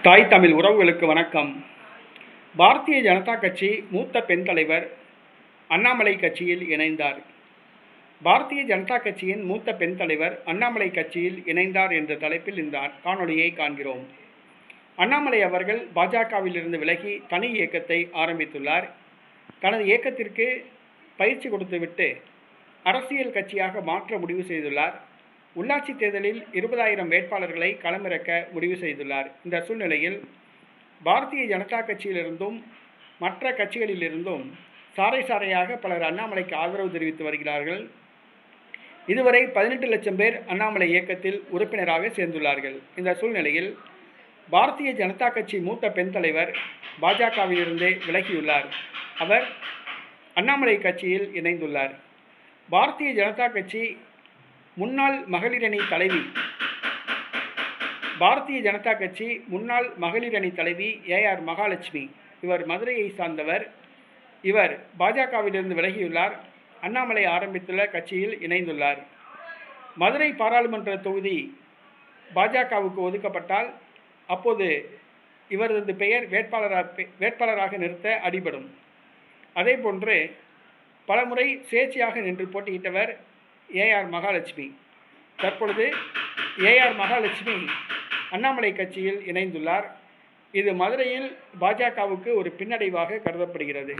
தாய் தமிழ் உறவுகளுக்கு வணக்கம். பாரதிய ஜனதா கட்சி மூத்த பெண் தலைவர் அண்ணாமலை கட்சியில் இணைந்தார். பாரதிய ஜனதா கட்சியின் மூத்த பெண் தலைவர் அண்ணாமலை கட்சியில் இணைந்தார் என்ற தலைப்பில் இந்த காணொளியை காண்கிறோம். அண்ணாமலை அவர்கள் பாஜகவிலிருந்து விலகி தனி இயக்கத்தை ஆரம்பித்துள்ளார். தனது இயக்கத்திற்கு பயிற்சி கொடுத்துவிட்டு அரசியல் கட்சியாக மாற்ற முடிவு செய்துள்ளார். உள்ளாட்சி தேர்தலில் 20,000 வேட்பாளர்களை களமிறக்க முடிவு செய்துள்ளார். இந்த சூழ்நிலையில் பாரதிய ஜனதா கட்சியிலிருந்தும் மற்ற கட்சிகளிலிருந்தும் சாறை சாறையாக பலர் அண்ணாமலைக்கு ஆதரவு தெரிவித்து வருகிறார்கள். இதுவரை 18 லட்சம் பேர் அண்ணாமலை இயக்கத்தில் உறுப்பினராக சேர்ந்துள்ளார்கள். இந்த சூழ்நிலையில் பாரதிய ஜனதா கட்சி மூத்த பெண் தலைவர் பாஜகவிலிருந்தே விலகியுள்ளார். அவர் அண்ணாமலை கட்சியில் இணைந்துள்ளார். பாரதிய ஜனதா கட்சி முன்னாள் மகளிரணி தலைவி முன்னாள் மகளிரணி தலைவி AR மகாலட்சுமி, இவர் மதுரையை சார்ந்தவர். இவர் பாஜகவிலிருந்து விலகியுள்ளார். அண்ணாமலை ஆரம்பித்துள்ள கட்சியில் இணைந்துள்ளார். மதுரை பாராளுமன்ற தொகுதி பாஜகவுக்கு ஒதுக்கப்பட்டால் அப்போது இவரது பெயர் வேட்பாளராக நிறுத்த அடிபடும். அதேபோன்று பலமுறை சுயேட்சையாக நின்று போட்டியிட்டவர் AR மகாலட்சுமி. தற்பொழுது AR மகாலட்சுமி அண்ணாமலை கட்சியில் இணைந்துள்ளார். இது மதுரையில் பாஜகவுக்கு ஒரு பின்னடைவாக கருதப்படுகிறது.